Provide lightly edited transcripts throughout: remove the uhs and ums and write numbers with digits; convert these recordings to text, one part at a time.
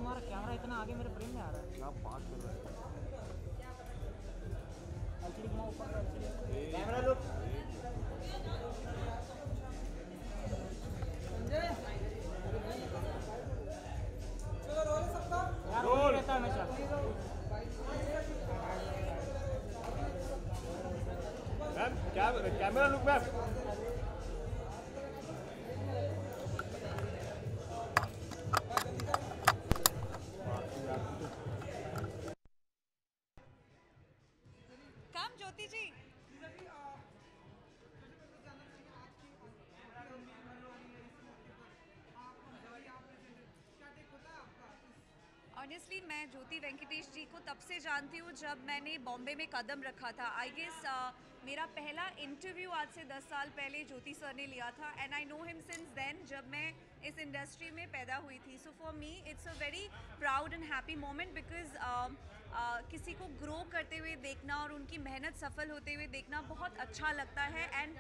तुम्हारा कैमरा इतना आगे मेरे फ्रेम में आ रहा है। क्या बात कर रहे हैं? एलसीडी घुमाओ ऊपर एलसीडी। Camera look. चलो रोल सबका। यार रोल। रोल रहता है हमेशा। मैम क्या कैमरा लुक मैम। काम ज्योति जी। ऑनेस्टली मैं ज्योति वेंकटेश जी को तब से जानती हूँ जब मैंने बॉम्बे में कदम रखा था। आई गेस मेरा पहला इंटरव्यू आज से 10 साल पहले ज्योति सर ने लिया था and I know him since then, जब मैं इस इंडस्ट्री में पैदा हुई थी। So for me it's a very proud and happy moment because किसी को ग्रो करते हुए देखना और उनकी मेहनत सफल होते हुए देखना बहुत अच्छा लगता है। And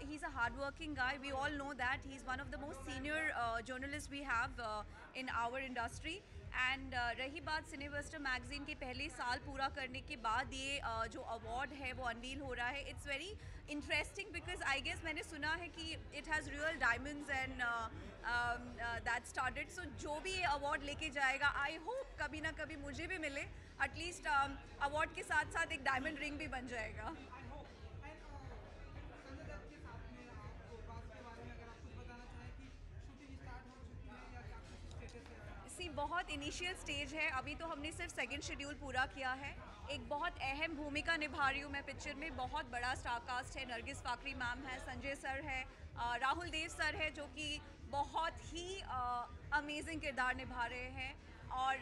he is a hard working guy, we all know that he is one of the most senior journalist we have in our industry. And रही बात सिनेवर्स्टर मैगजीन के पहले साल पूरा करने के बाद ये जो अवार्ड है वो अनवील हो रहा है, it's very interesting because I guess मैंने सुना है कि it has real diamonds and that started. So जो भी ये अवार्ड लेके जाएगा, आई होप कभी ना कभी मुझे भी मिले, एटलीस्ट अवार्ड के साथ साथ एक डायमंड रिंग भी बन जाएगा। सी बहुत इनिशियल स्टेज है, अभी तो हमने सिर्फ सेकंड शेड्यूल पूरा किया है। एक बहुत अहम भूमिका निभा रही हूँ मैं पिक्चर में। बहुत बड़ा स्टार कास्ट है, नरगिस फाकरी मैम है, संजय सर है, राहुल देव सर है जो कि बहुत ही अमेजिंग किरदार निभा रहे हैं, और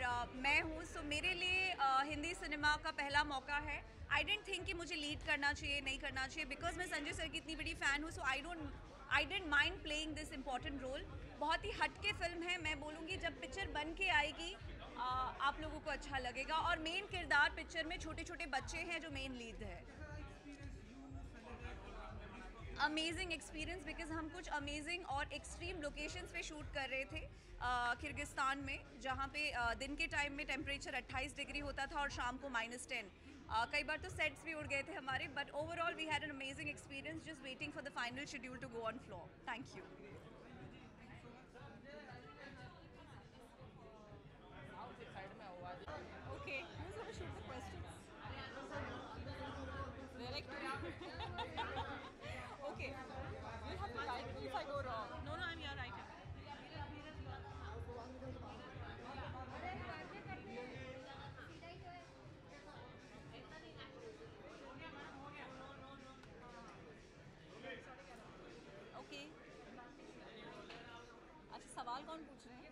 मैं हूँ। सो मेरे लिए हिंदी सिनेमा का पहला मौका है। आई डेंट थिंक कि मुझे लीड करना चाहिए, नहीं करना चाहिए, बिकॉज मैं संजय सर की इतनी बड़ी फ़ैन हूँ। So I don't mind playing this important role. बहुत ही हटके फिल्म है, मैं बोलूँगी जब पिक्चर बन के आएगी आप लोगों को अच्छा लगेगा। और मेन किरदार पिक्चर में छोटे छोटे बच्चे हैं जो मेन लीड है। अमेजिंग एक्सपीरियंस बिकॉज हम कुछ अमेजिंग और एक्सट्रीम लोकेशंस पे शूट कर रहे थे किर्गिस्तान में, जहाँ पे दिन के टाइम में टेम्परेचर 28 डिग्री होता था और शाम को -10। कई बार तो सेट्स भी उड़ गए थे हमारे, but overall we had an amazing experience. Just waiting for the final schedule to go on floor. Thank you. Okay, who's going to shoot the questions? Direct to you. Okay, you'll have to guide me if I go wrong. No, I'm your writer. Okay. अच्छा, सवाल कौन पूछ रहे हैं?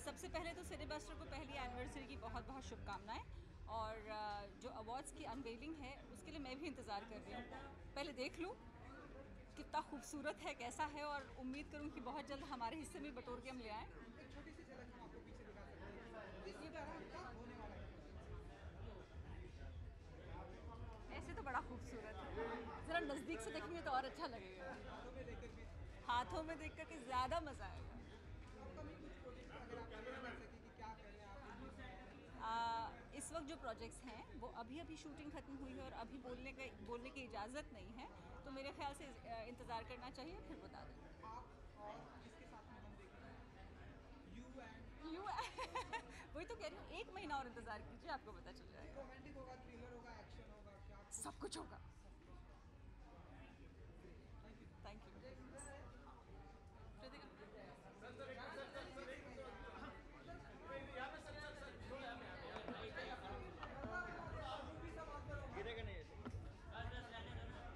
सबसे पहले तो सिनेबस्टर को पहली एनिवर्सरी की बहुत बहुत शुभकामनाएं, और जो अवार्ड्स की अनवेलिंग है उसके लिए मैं भी इंतज़ार कर रही हूँ। पहले देख लूँ कितना खूबसूरत है, कैसा है, और उम्मीद करूँ कि बहुत जल्द हमारे हिस्से में बटोर के हम ले आएँ। ऐसे तो बड़ा खूबसूरत है, ज़रा नज़दीक से देखेंगे तो और अच्छा लगेगा। हाथों में देख करके ज़्यादा मज़ा आएगा। इस वक्त जो प्रोजेक्ट्स हैं वो अभी शूटिंग ख़त्म हुई है और अभी बोलने की इजाज़त नहीं है, तो मेरे ख्याल से इंतज़ार करना चाहिए, फिर बता दें। यू वही तो कह रही हूँ, 1 महीना और इंतज़ार कीजिए, आपको पता चल जाएगा। रोमांटिक होगा, थ्रिलर होगा, एक्शन होगा, क्या सब कुछ होगा। Thank you.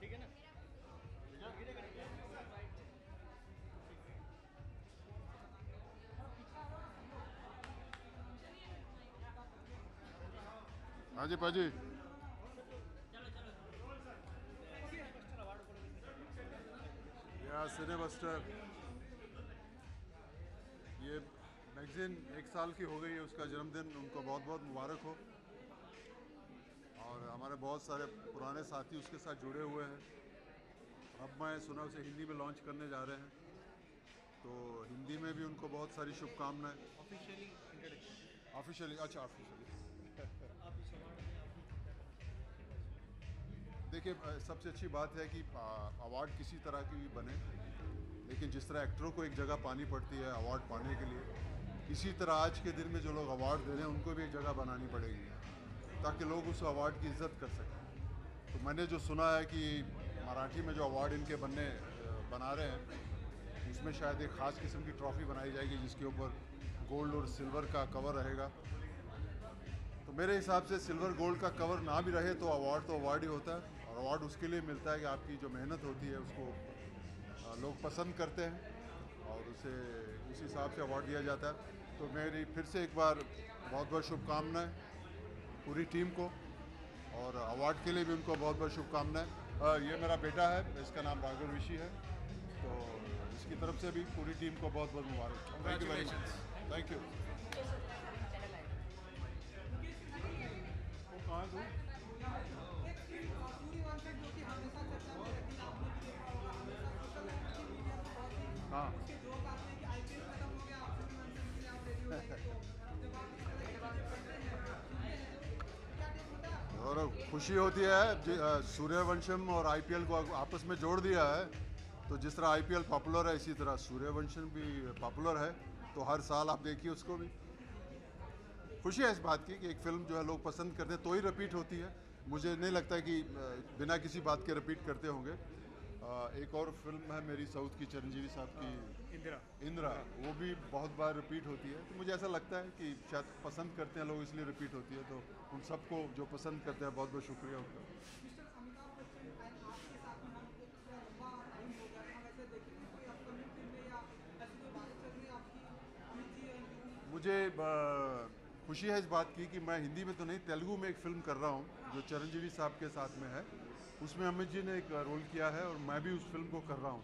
ठीक है ना? हाँ जी पाजी। या सिनेबस्टर ये मैगज़ीन 1 साल की हो गई है, उसका जन्मदिन, उनको बहुत बहुत मुबारक हो। और हमारे हमारे बहुत सारे पुराने साथी उसके साथ जुड़े हुए हैं। अब मैं सुना उसे हिंदी में लॉन्च करने जा रहे हैं, तो हिंदी में भी उनको बहुत सारी शुभकामनाएं। ऑफिशियली अच्छा ऑफिशियली देखिए, सबसे अच्छी बात है कि अवार्ड किसी तरह की भी बने, लेकिन जिस तरह एक्टरों को एक जगह पानी पड़ती है अवार्ड पाने के लिए, इसी तरह आज के दिन में जो लोग अवार्ड दे रहे हैं उनको भी एक जगह बनानी पड़ेगी ताकि लोग उस अवार्ड की इज्जत कर सकें। तो मैंने जो सुना है कि मराठी में जो अवार्ड इनके बना रहे हैं, उसमें शायद एक ख़ास किस्म की ट्रॉफ़ी बनाई जाएगी जिसके ऊपर गोल्ड और सिल्वर का कवर रहेगा। तो मेरे हिसाब से सिल्वर गोल्ड का कवर ना भी रहे तो अवार्ड ही होता है, और अवार्ड उसके लिए मिलता है कि आपकी जो मेहनत होती है उसको लोग पसंद करते हैं और उसे उस हिसाब से अवार्ड दिया जाता है। तो मेरी फिर से एक बार बहुत बहुत शुभकामनाएं पूरी टीम को, और अवार्ड के लिए भी उनको बहुत बहुत शुभकामनाएं। ये मेरा बेटा है, इसका नाम राघव ऋषि है, तो इसकी तरफ से भी पूरी टीम को बहुत बहुत मुबारक। Thank you very much. Thank you. कहाँ दूँ? हाँ और खुशी होती है सूर्यवंशम और आईपीएल को आपस में जोड़ दिया है। तो जिस तरह आईपीएल पॉपुलर है इसी तरह सूर्यवंशम भी पॉपुलर है, तो हर साल आप देखिए उसको भी। खुशी है इस बात की कि एक फिल्म जो है लोग पसंद करते हैं तो ही रिपीट होती है। मुझे नहीं लगता है कि बिना किसी बात के रिपीट करते होंगे। एक और फिल्म है मेरी साउथ की, चिरंजीवी साहब की, इंदिरा, वो भी बहुत बार रिपीट होती है। तो मुझे ऐसा लगता है कि शायद पसंद करते हैं लोग इसलिए रिपीट होती है। तो उन सबको जो पसंद करते हैं बहुत बहुत शुक्रिया उनका। मुझे खुशी है इस बात की कि मैं हिंदी में तो नहीं, तेलुगु में एक फ़िल्म कर रहा हूँ जो चिरंजीवी साहब के साथ में है। उसमें अमित जी ने एक रोल किया है और मैं भी उस फिल्म को कर रहा हूँ।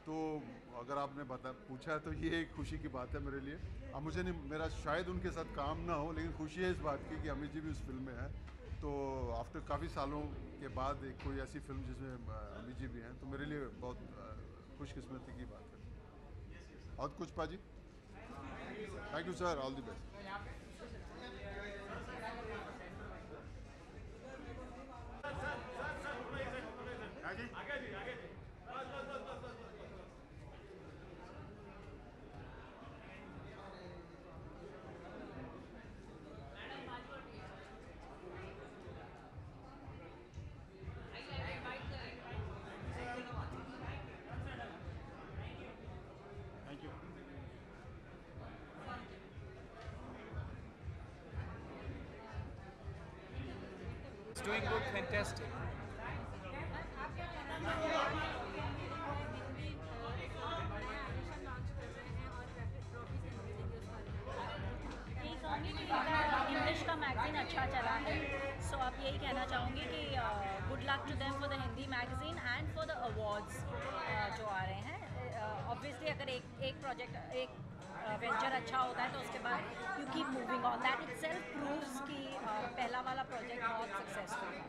तो अगर आपने पूछा है तो ये एक खुशी की बात है मेरे लिए। अब मुझे नहीं, मेरा शायद उनके साथ काम ना हो, लेकिन खुशी है इस बात की कि अमित जी भी उस फिल्म में है। तो आफ्टर काफ़ी सालों के बाद एक कोई ऐसी फिल्म जिसमें अमित जी भी हैं, तो मेरे लिए बहुत खुशकिस्मती की बात है। और कुछ पाजी? Thank you sir, all the best. It's doing good, fantastic. English का मैगजीन अच्छा चला है, सो आप यही कहना चाहूँगी कि good luck to them for the Hindi magazine and for the awards जो आ रहे हैं। ऑब्वियसली अगर एक प्रोजेक्ट एक वेंचर अच्छा होता है तो उसके बाद you keep moving on, that itself proves कि पहला वाला प्रोजेक्ट बहुत सक्सेसफुल है।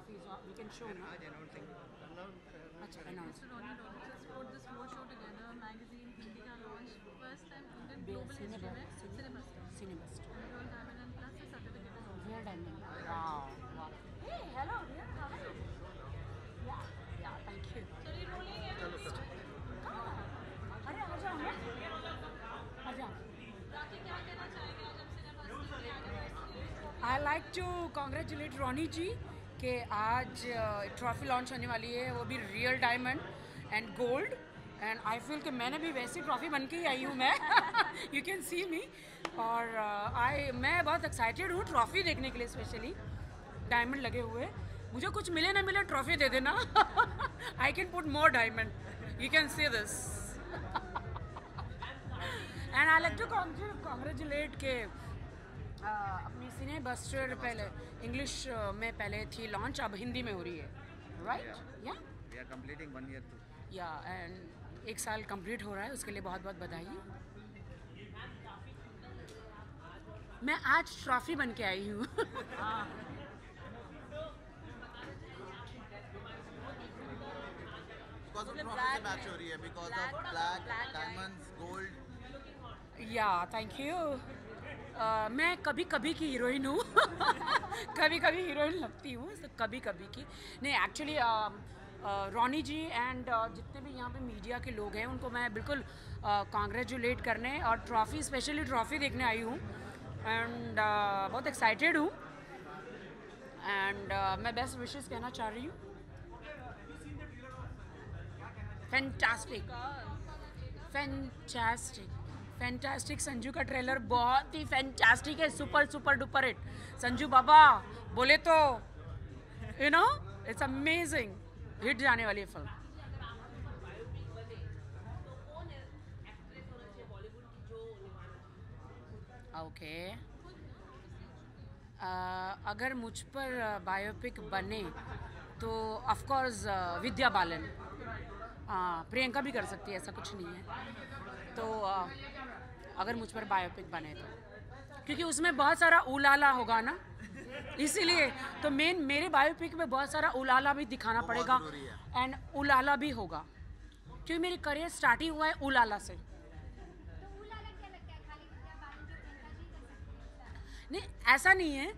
trophy, so we can show now. अच्छा, announce. Mr. Ronnie Robbins has put this roadshow together, magazine Hindi का launch, first time Indian global history में Cinebuster. Real Diamond and plus the certificate is also. Real diamond. Wow. Wow. Hey, hello, dear. How are you? Yeah, thank you. Sorry, rolling and अरे आ जाओ ना, आ जाओ. बाकी क्या कहना चाहेंगे आज हम सिनेबस्टर की anniversary? I like to congratulate Ronnie जी कि आज ट्रॉफी लॉन्च होने वाली है, वो भी real diamond and gold. And I feel कि मैंने भी वैसी ट्रॉफी बन के ही आई हूँ मैं. यू कैन सी मी. और मैं बहुत एक्साइटेड हूँ ट्रॉफी देखने के लिए, स्पेशली डायमंड लगे हुए. मुझे कुछ मिले ना मिले ट्रॉफी दे देना. I can put more diamond. You can see this. And I like to congratulate के अपनी सिने बस्टर पहले इंग्लिश में पहले थी लॉन्च, अब हिंदी में हो रही है, राइट? या We are completing 1 year too. या एंड 1 साल कंप्लीट हो रहा है, उसके लिए बहुत बहुत बधाई. मैं आज ट्रॉफी बन के आई हूँ. Because of trophy से मैच हो रही है, because of black, diamonds, gold. या थैंक यू. मैं कभी कभी की हीरोइन हूँ. कभी कभी हीरोइन लगती हूँ, तो कभी कभी की नहीं. एक्चुअली रॉनी जी एंड जितने भी यहाँ पे मीडिया के लोग हैं उनको मैं बिल्कुल कॉन्ग्रेचुलेट करने और ट्रॉफी, स्पेशली ट्रॉफी देखने आई हूँ. एंड बहुत एक्साइटेड हूँ. एंड मैं बेस्ट विशेस कहना चाह रही हूँ. Fantastic, fantastic, fantastic. संजू का ट्रेलर बहुत ही फैंटास्टिक है. Super super duper hit. Sanju Baba बोले तो you know it's amazing. Hit जाने वाली है फिल्म. ओके. अगर मुझ पर बायोपिक बने तो ऑफ कोर्स विद्या बालन. प्रियंका भी कर सकती है, ऐसा कुछ नहीं है. तो अगर मुझ पर बायोपिक बने तो, क्योंकि उसमें बहुत सारा उलाला होगा ना, इसीलिए तो मेरे बायोपिक में बहुत सारा उलाला भी दिखाना पड़ेगा. एंड उलाला भी होगा क्योंकि मेरी करियर स्टार्ट ही हुआ है उलाला से. नहीं, ऐसा नहीं है,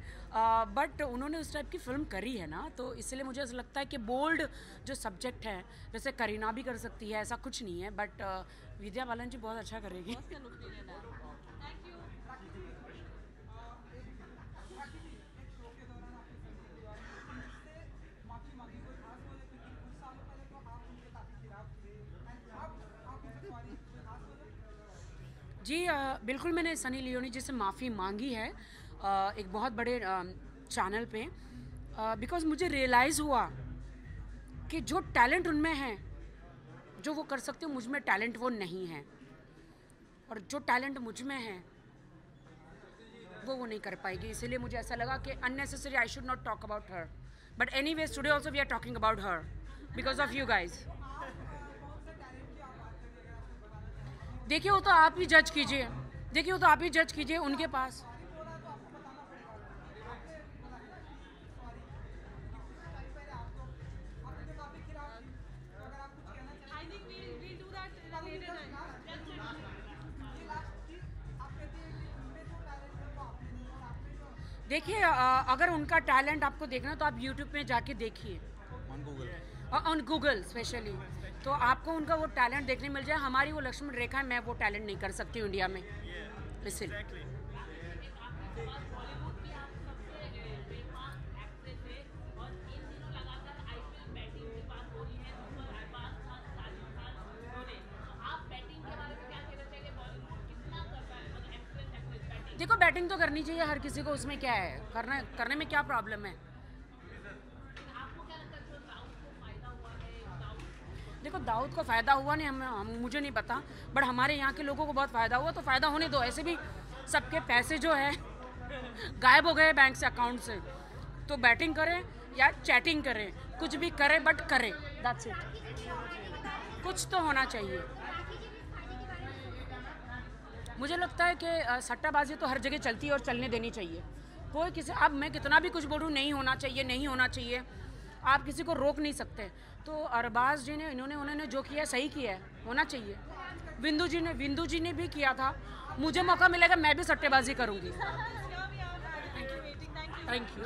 बट उन्होंने उस टाइप की फिल्म करी है ना, तो इसलिए मुझे ऐसा लगता है कि बोल्ड जो सब्जेक्ट है, जैसे करीना भी कर सकती है, ऐसा कुछ नहीं है. बट विद्या बालन जी बहुत अच्छा करेगी. जी बिल्कुल, मैंने सनी लियोनी जी से माफ़ी मांगी है एक बहुत बड़े चैनल पे, बिकॉज़ मुझे रियलाइज़ हुआ कि जो टैलेंट उनमें है, जो वो कर सकते हो, मुझ में टैलेंट वो नहीं है. और जो टैलेंट मुझ में है वो नहीं कर पाएगी. इसीलिए मुझे ऐसा लगा कि unnecessary I should not talk about her. But anyways today also we are talking about her because of you guys. देखिए, वो तो आप ही जज कीजिए. देखिए, वो तो आप ही जज कीजिए उनके पास. देखिए, अगर उनका टैलेंट आपको देखना तो आप यूट्यूब में जाके देखिए, ऑन गूगल स्पेशली, तो आपको उनका वो टैलेंट देखने मिल जाए. हमारी वो लक्ष्मण रेखा है, मैं वो टैलेंट नहीं कर सकती हूँ इंडिया में, इसलिए. देखो, बैटिंग तो करनी चाहिए हर किसी को, उसमें क्या है, करने में क्या प्रॉब्लम है. देखो, दाऊद को फ़ायदा हुआ नहीं, मुझे नहीं पता, बट हमारे यहाँ के लोगों को बहुत फ़ायदा हुआ, तो फ़ायदा होने दो. ऐसे भी सबके पैसे जो है गायब हो गए बैंक से, अकाउंट से. तो बैटिंग करें या चैटिंग करें, कुछ भी करें, बट करें, दैट्स इट. कुछ तो होना चाहिए. मुझे लगता है कि सट्टाबाजी तो हर जगह चलती है और चलने देनी चाहिए. कोई किसी, अब मैं कितना भी कुछ बोलूँ, नहीं होना चाहिए, नहीं होना चाहिए, आप किसी को रोक नहीं सकते। तो अरबाज जी ने उन्होंने जो किया सही किया है, होना चाहिए। विंदु जी ने भी किया था। मुझे मौका मिलेगा मैं भी सट्टेबाजी करूँगी। Thank you.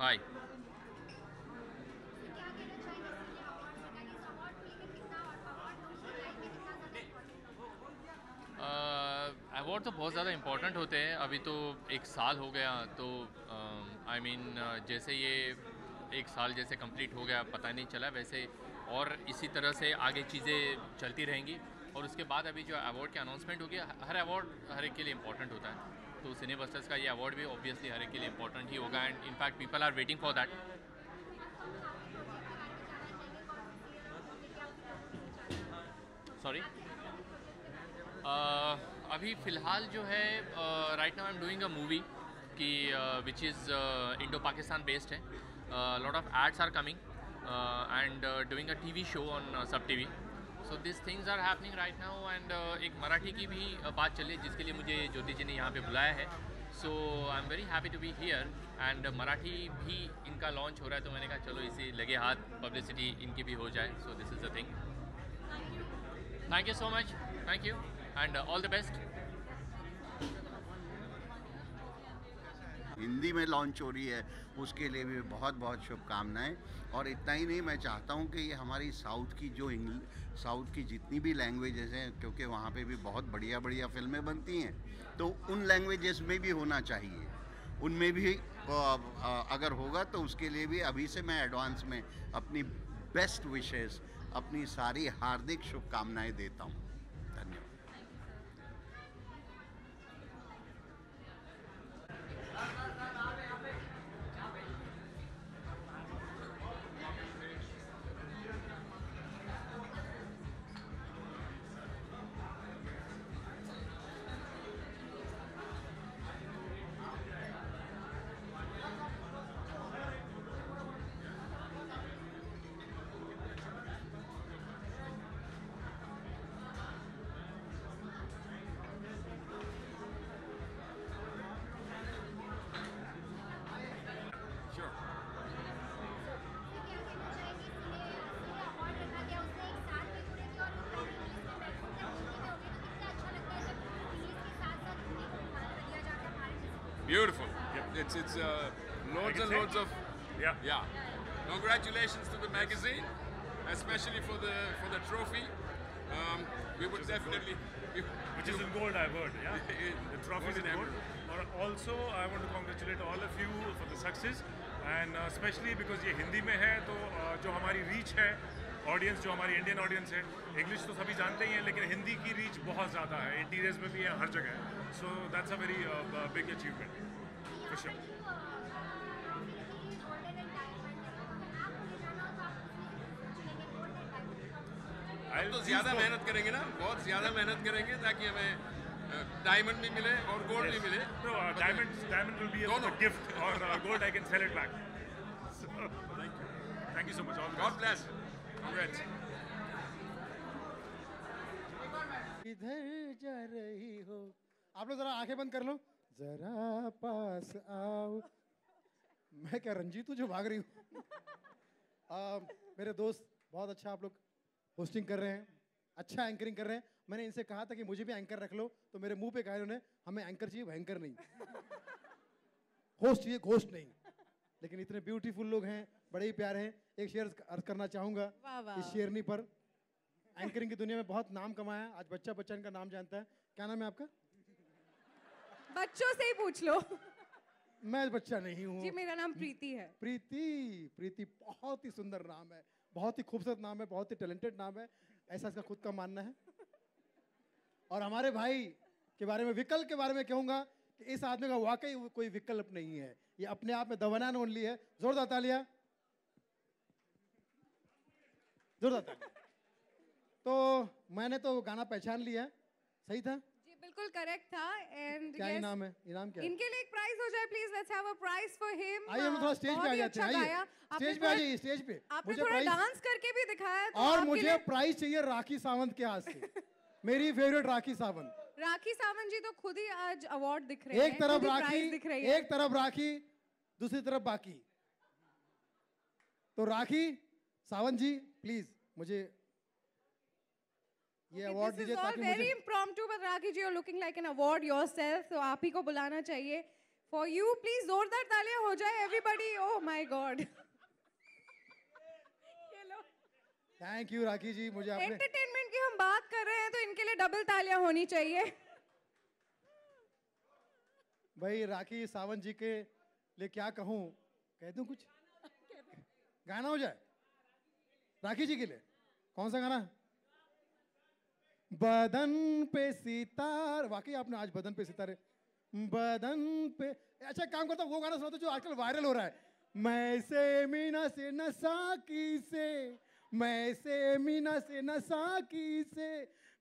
Hi. अवार्ड तो बहुत ज़्यादा इम्पोर्टेंट होते हैं। अभी तो एक साल हो गया, तो आई मीन जैसे ये एक साल जैसे कंप्लीट हो गया पता नहीं चला, वैसे और इसी तरह से आगे चीज़ें चलती रहेंगी। और उसके बाद अभी जो अवार्ड की अनाउंसमेंट होगी, हर अवार्ड हर एक के लिए इम्पोर्टेंट होता है, तो सिनेबस्टर्स का ये अवार्ड भी ऑब्वियसली हर एक के लिए इम्पोर्टेंट ही होगा। And in fact people are waiting for that. Sorry, अभी फ़िलहाल जो है right now I am doing a movie की which is Indo Pakistan based है। Lot of ads are coming and doing a TV show on Sab TV. So this things are happening right now. And एक मराठी की भी बात चली जिसके लिए मुझे ज्योति जी ने यहाँ पे बुलाया है। So I am very happy to be here. And Marathi भी इनका लॉन्च हो रहा है, तो मैंने कहा चलो इसी लगे हाथ पब्लिसिटी इनकी भी हो जाए। So this is the thing. Thank you so much, thank you and all the best. Hindi में लॉन्च हो रही है, उसके लिए भी बहुत बहुत शुभकामनाएं। और इतना ही नहीं, मैं चाहता हूं कि ये हमारी साउथ की जितनी भी लैंग्वेजेस हैं, क्योंकि वहाँ पे भी बहुत बढ़िया बढ़िया फिल्में बनती हैं, तो उन लैंग्वेजेस में भी होना चाहिए। उनमें भी अगर होगा तो उसके लिए भी अभी से मैं एडवांस में अपनी बेस्ट विशेस, अपनी सारी हार्दिक शुभकामनाएं देता हूँ। धन्यवाद। Beautiful. It's loads and loads of yeah. Congratulations to the magazine, especially for the trophy. We would definitely which is in gold, I've heard. Yeah, the trophy is in gold. Or also, I want to congratulate all of you for the success, and especially because ये हिंदी में है, तो जो हमारी reach है, audience जो हमारी Indian audience है, इंग्लिश तो सभी जानते ही हैं, लेकिन हिंदी की रीच बहुत ज़्यादा है, इंटीरियर्स में भी है, हर जगह है। So that's a very big achievement for sure. तो ज़्यादा मेहनत करेंगे ना, बहुत ज़्यादा मेहनत करेंगे ताकि हमें डायमंड भी मिले और गोल्ड भी मिले। तो diamond will be a gift और gold I can sell it back. Thank you so much. God bless. Congrats. किधर जा रही हो? आप लोग जरा आंखें बंद कर लो, जरा पास आओ। मैं क्या रंजीत हूँ जो भाग रही हूँ? मेरे दोस्त बहुत अच्छा आप लोग होस्टिंग कर रहे हैं, अच्छा एंकरिंग कर रहे हैं। मैंने इनसे कहा था कि मुझे भी एंकर रख लो, तो मेरे मुंह पे कहा इन्होंने हमें एंकर चाहिए, भयंकर नहीं, होस्ट चाहिए, घोस्ट नहीं। लेकिन इतने ब्यूटीफुल लोग हैं, बड़े ही प्यारे हैं। एक शेयर अर्ज करना चाहूँगा इस शेरनी पर। एंकरिंग की दुनिया में बहुत नाम कमाया, आज बच्चा बच्चा इनका नाम जानता है। क्या नाम है आपका? बच्चों से ही पूछ लो। मैं बच्चा नहीं हूँ जी, मेरा नाम प्रीति है। प्रीति बहुत ही सुंदर नाम है, बहुत ही खूबसूरत नाम है, बहुत ही टैलेंटेड नाम है, ऐसा इसका खुद का मानना है। और हमारे भाई के बारे में, विकल के बारे में कहूँगा कि इस आदमी का वाकई कोई विकल्प नहीं है, ये अपने आप में द वन एंड ओनली है। जोरदार तालियां, जोरदार तालियां। तो मैंने तो गाना पहचान लिया, सही था? जी बिल्कुल करेक्ट था। एंड क्या इनाम है? इनाम क्या है? इनके लिए एक प्राइज हो जाए please, let's have a prize for him. आइए हम थोड़ा स्टेज पे आ जाते हैं। आइए स्टेज पे आ जाइए, स्टेज पे। आपने थोड़ा डांस करके भी दिखाया तो और मुझे प्राइज चाहिए राखी सावंत के हाथ से। मेरी फेवरेट राखी सावंत। राखी सावंत जी तो खुद ही आज अवार्ड दिख रहे हैं। एक तरफ राखी दिख रही है, एक तरफ राखी, दूसरी तरफ बाकी। तो राखी सावंत जी प्लीज मुझे ये अवार्ड दीजिए ताकि मुझे। Very impromptu, but Rakhi ji, you are looking like an award yourself, तो आप ही को बुलाना चाहिए फॉर यू। प्लीज जोरदार तालियां हो जाए everybody. Oh my God, thank you Rakhi ji. मुझे आपने एंटरटेनमेंट की हम बात कर रहे हैं तो इनके लिए डबल तालियां होनी चाहिए। भाई राखी सावंत जी के लिए क्या कहूँ, कह दूँ कुछ? गाना हो जाए राखी जी के लिए? कौन सा गाना? बदन पे सितार। वाकई आपने आज बदन पे सितारे, बदन पे। अच्छा काम करता हूँ, वो गाना सुना तो जो आजकल वायरल हो रहा है। मैं से मीना से नसाकी से, मैं से मीना से नसाकी से,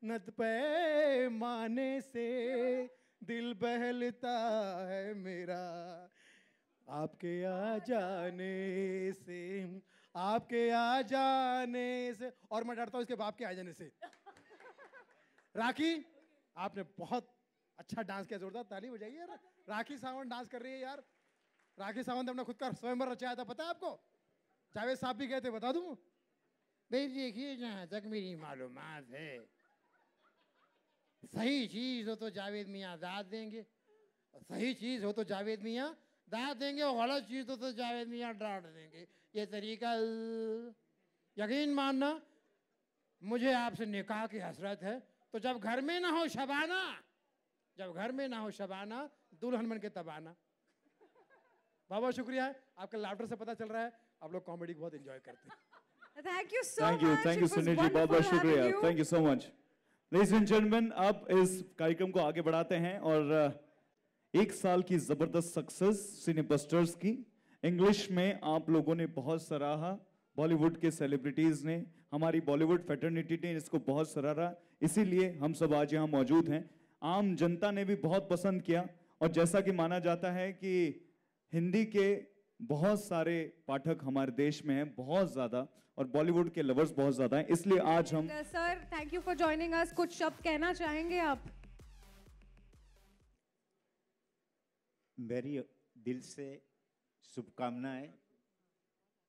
नत पे माने से दिल बहलता है मेरा, आपके आ जाने से, आपके आ जाने से। और मैं डरता हूँ इसके बाप के आ जाने से। राखी आपने बहुत अच्छा डांस किया, जोरदार ताली बजाइए यार। राखी सावंत डांस कर रही है यार। राखी सावंत ने अपना खुद का स्वयंवर रचाया था, पता है आपको? जावेद साहब भी गए थे, बता दूं? भाई देखिए जहां तक मेरी मालूमात है, सही चीज हो तो जावेद मियाँ दाद देंगे, सही चीज हो तो जावेद मियाँ दाद देंगे, और गलत चीज हो तो जावेद मियाँ डांट देंगे। ये तरीका, यकीन मानना मुझे आपसे निकाह की हसरत है, तो जब घर में ना हो शबाना, जब घर में ना हो शबाना, दुल्हन बन के तबाना। बहुत बहुत शुक्रिया है, आपका लाफ्टर से पता चल रहा है आप लोग कॉमेडी बहुत एंजॉय करते हैं। Thank you so much. Thank you Sunil ji, बहुत बहुत शुक्रिया। Thank you so much. Ladies and gentlemen, अब इस कार्यक्रम को आगे बढ़ाते हैं और एक साल की जबरदस्त सक्सेस सिने बस्टर्स की इंग्लिश में आप लोगों ने बहुत सराहा, बॉलीवुड के सेलिब्रिटीज ने, हमारी बॉलीवुड फेटर्निटी ने इसको बहुत सराहा, इसीलिए हम सब आज यहाँ मौजूद हैं। आम जनता ने भी बहुत पसंद किया और जैसा कि माना जाता है कि हिंदी के बहुत सारे पाठक हमारे देश में हैं, बहुत ज़्यादा, और बॉलीवुड के लवर्स बहुत ज़्यादा हैं, इसलिए आज हम। Sir thank you for joining us. कुछ शब्द कहना चाहेंगे आप? मेरी दिल से शुभकामनाएं।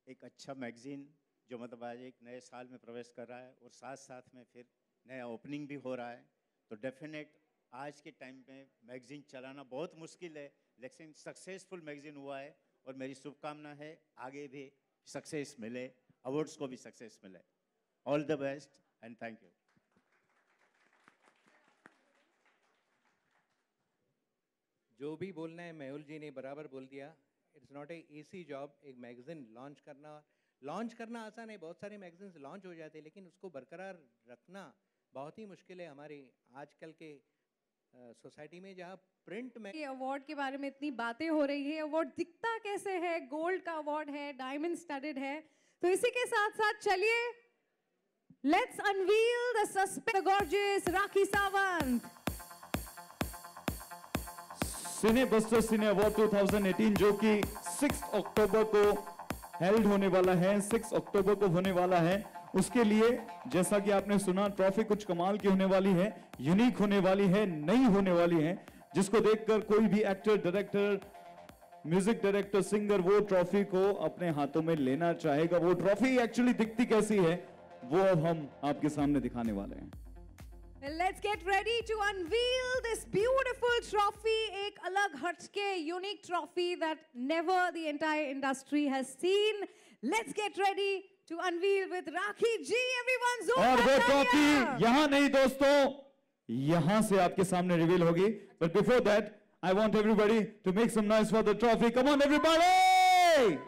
एक अच्छा मैगजीन जो मतलब आज एक नए साल में प्रवेश कर रहा है और साथ साथ में फिर नया ओपनिंग भी हो रहा है, तो डेफिनेट आज के टाइम में मैगजीन चलाना बहुत मुश्किल है, लेकिन सक्सेसफुल मैगजीन हुआ है और मेरी शुभकामना है आगे भी सक्सेस मिले, अवार्ड्स को भी सक्सेस मिले। All the best and thank you. जो भी बोलना है मेहुल जी ने बराबर बोल दिया। It's not a easy job. एक मैगजीन लॉन्च करना आसान है, बहुत सारे मैगजीन्स लॉन्च हो जाते हैं, लेकिन उसको बरकरार रखना बहुत ही मुश्किल है हमारे आजकल के सोसाइटी में, जहाँ प्रिंट में। ये अवार्ड के बारे में इतनी बातें हो रही है, अवार्ड दिखता कैसे है? गोल्ड का अवार्ड है, डायमंड स्टडेड है। तो इसी के साथ साथ चलिए let's unveil the suspense gorgeous Rakhi Sawant. Cine buster cine award 2018 जो कि 6 अक्टूबर को हेल्ड होने वाला है, 6 अक्टूबर को होने वाला है, उसके लिए जैसा कि आपने सुना ट्रॉफी कुछ कमाल की होने वाली है, यूनिक होने वाली है, नई होने वाली है, जिसको देखकर कोई भी actor, director, music director, singer वो ट्रॉफी को अपने हाथों में लेना चाहेगा। वो ट्रॉफी एक्चुअली दिखती कैसी है वो अब हम आपके सामने दिखाने वाले हैं। Let's get ready to unveil this beautiful trophy. एक अलग हटके unique trophy that never the entire industry has seen. Let's get ready to unveil with Rakhi ji. Everyone zoom. और वो ट्रॉफी यहाँ नहीं दोस्तों, यहाँ से आपके सामने रिवील होगी। But before that, I want everybody to make some noise for the trophy. Come on everybody!